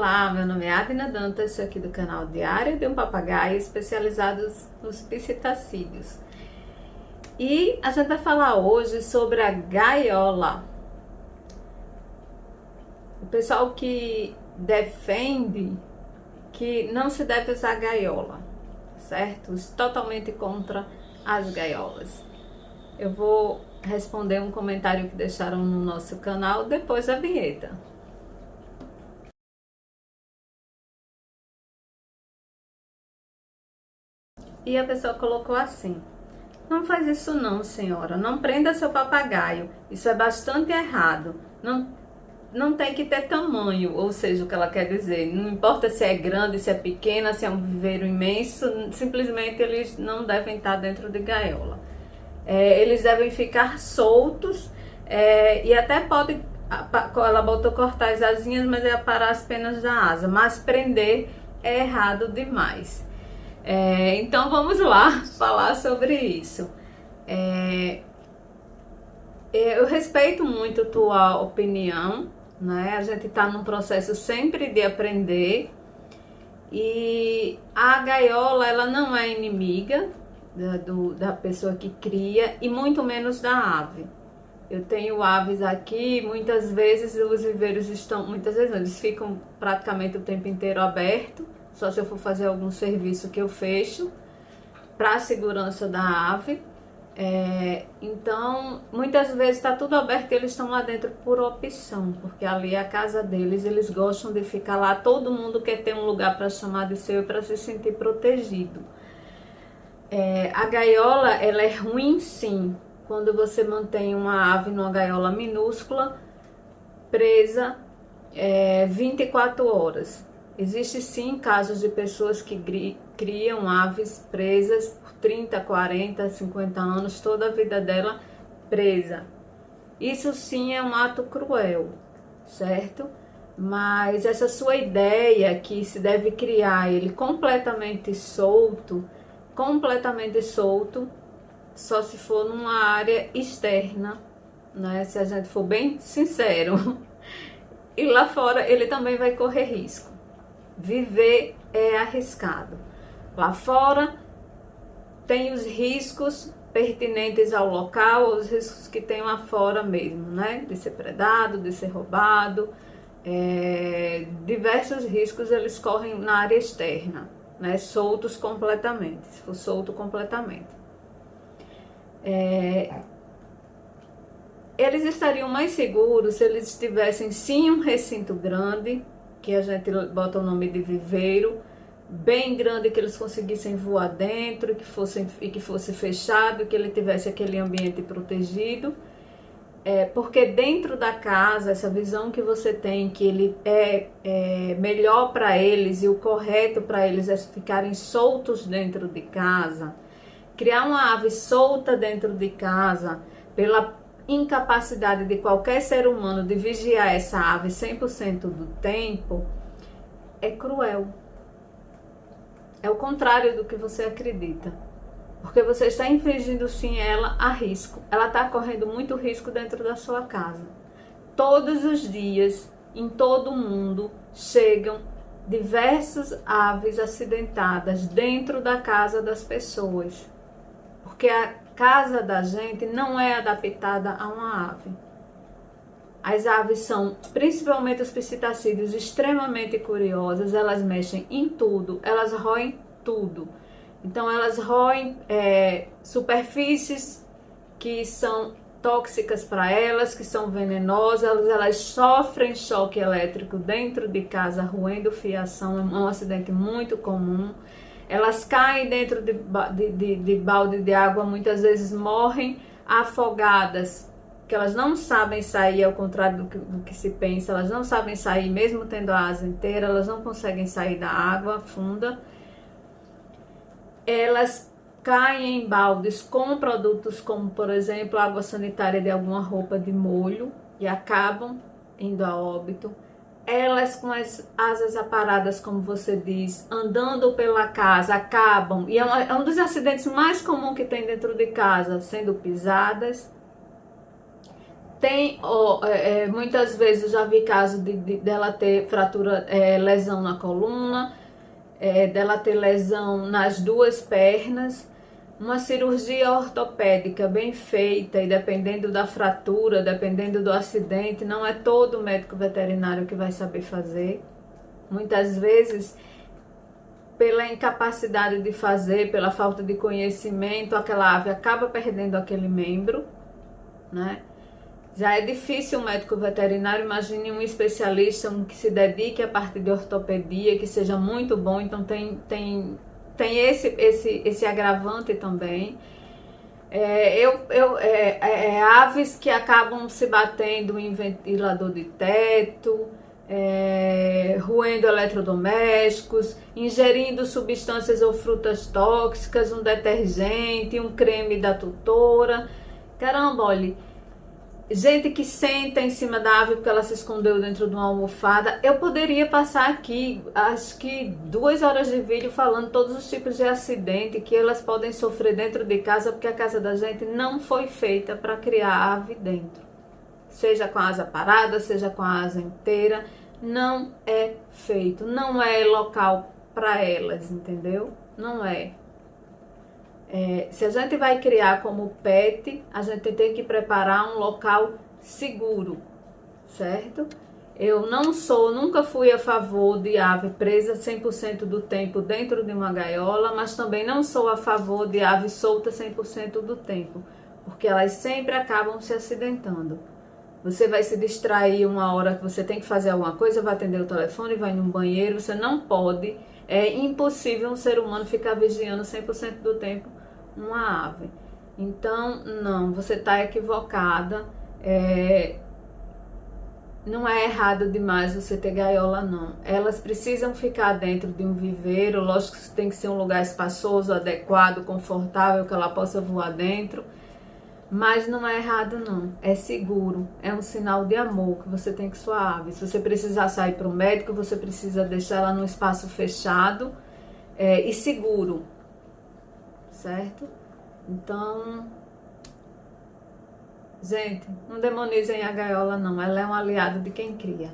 Olá, meu nome é Adina Dantas, sou aqui do canal Diário de um Papagaio, especializados nos psitacídeos. E a gente vai falar hoje sobre a gaiola. O pessoal que defende que não se deve usar gaiola, certo? Totalmente contra as gaiolas. Eu vou responder um comentário que deixaram no nosso canal depois da vinheta. E a pessoa colocou assim: não faz isso não, senhora, não prenda seu papagaio, isso é bastante errado, não tem que ter tamanho, ou seja, o que ela quer dizer, não importa se é grande, se é pequena, se é um viveiro imenso, simplesmente eles não devem estar dentro de gaiola. Eles devem ficar soltos, e até pode, ela botou cortar as asinhas, mas é aparar as penas da asa, mas prender é errado demais. Então vamos lá falar sobre isso. Eu respeito muito tua opinião, né? A gente está num processo sempre de aprender, e a gaiola ela não é inimiga da pessoa que cria, e muito menos da ave. Eu tenho aves aqui, muitas vezes os viveiros estão, muitas vezes eles ficam praticamente o tempo inteiro aberto, só se eu for fazer algum serviço que eu fecho para a segurança da ave. Então, muitas vezes está tudo aberto e eles estão lá dentro por opção, porque ali é a casa deles, eles gostam de ficar lá, todo mundo quer ter um lugar para chamar de seu e para se sentir protegido. A gaiola, ela é ruim sim, quando você mantém uma ave numa gaiola minúscula, presa 24 horas. Existe sim casos de pessoas que criam aves presas por 30, 40, 50 anos, toda a vida dela presa. Isso sim é um ato cruel, certo? Mas essa sua ideia que se deve criar ele completamente solto, só se for numa área externa, né? Se a gente for bem sincero. E lá fora ele também vai correr risco. Viver é arriscado. Lá fora tem os riscos pertinentes ao local, os riscos que tem lá fora mesmo, né? De ser predado, de ser roubado. Diversos riscos eles correm na área externa, né? Soltos completamente, se for solto completamente. Eles estariam mais seguros se eles tivessem sim um recinto grande, que a gente bota o nome de viveiro, bem grande, que eles conseguissem voar dentro, que fosse fechado, que ele tivesse aquele ambiente protegido. Porque dentro da casa, essa visão que você tem, que ele é melhor para eles e o correto para eles é ficarem soltos dentro de casa. Criar uma ave solta dentro de casa, pela incapacidade de qualquer ser humano de vigiar essa ave 100% do tempo, é cruel. É o contrário do que você acredita. Porque você está infligindo sim ela a risco. Ela está correndo muito risco dentro da sua casa. Todos os dias, em todo o mundo, chegam diversas aves acidentadas dentro da casa das pessoas. Porque a casa da gente não é adaptada a uma ave. As aves são, principalmente os psitacídeos, extremamente curiosas, elas mexem em tudo, elas roem tudo. Então elas roem superfícies que são tóxicas para elas, que são venenosas, elas sofrem choque elétrico dentro de casa, roendo fiação, é um acidente muito comum. Elas caem dentro de balde de água, muitas vezes morrem afogadas, que elas não sabem sair, ao contrário do que se pensa, elas não sabem sair, mesmo tendo a asa inteira, elas não conseguem sair da água funda. Elas caem em baldes com produtos como, por exemplo, água sanitária de alguma roupa de molho e acabam indo a óbito. Elas com as asas aparadas, como você diz, andando pela casa, acabam, e é um dos acidentes mais comuns que tem dentro de casa, sendo pisadas. Tem, muitas vezes eu já vi caso dela ter fratura, lesão na coluna, dela ter lesão nas duas pernas. Uma cirurgia ortopédica bem feita e dependendo da fratura, dependendo do acidente, não é todo médico veterinário que vai saber fazer. Muitas vezes, pela incapacidade de fazer, pela falta de conhecimento, aquela ave acaba perdendo aquele membro, né? Já é difícil um médico veterinário, imagine um especialista, um que se dedique à parte de ortopedia, que seja muito bom, então tem esse agravante também. Aves que acabam se batendo em ventilador de teto, roendo eletrodomésticos, ingerindo substâncias ou frutas tóxicas, um detergente, um creme da tutora. Caramba, olha, gente que senta em cima da ave porque ela se escondeu dentro de uma almofada. Eu poderia passar aqui, acho que 2 horas de vídeo falando todos os tipos de acidente que elas podem sofrer dentro de casa, porque a casa da gente não foi feita para criar ave dentro. Seja com a asa parada, seja com a asa inteira, não é feito, não é local para elas, entendeu? Não é. Se a gente vai criar como pet, a gente tem que preparar um local seguro, certo? Eu nunca fui a favor de ave presa 100% do tempo dentro de uma gaiola, mas também não sou a favor de ave solta 100% do tempo, porque elas sempre acabam se acidentando. Você vai se distrair uma hora que você tem que fazer alguma coisa, vai atender o telefone, vai num banheiro, você não pode, é impossível um ser humano ficar vigiando 100% do tempo uma ave. Então, não, você está equivocada. Não é errado demais você ter gaiola, não. Elas precisam ficar dentro de um viveiro, lógico que tem que ser um lugar espaçoso, adequado, confortável, que ela possa voar dentro. Mas não é errado, não. É seguro. É um sinal de amor que você tem com sua ave. Se você precisar sair para o médico, você precisa deixar ela num espaço fechado e seguro. Certo? Então, gente, não demonizem a gaiola, não. Ela é um aliado de quem cria.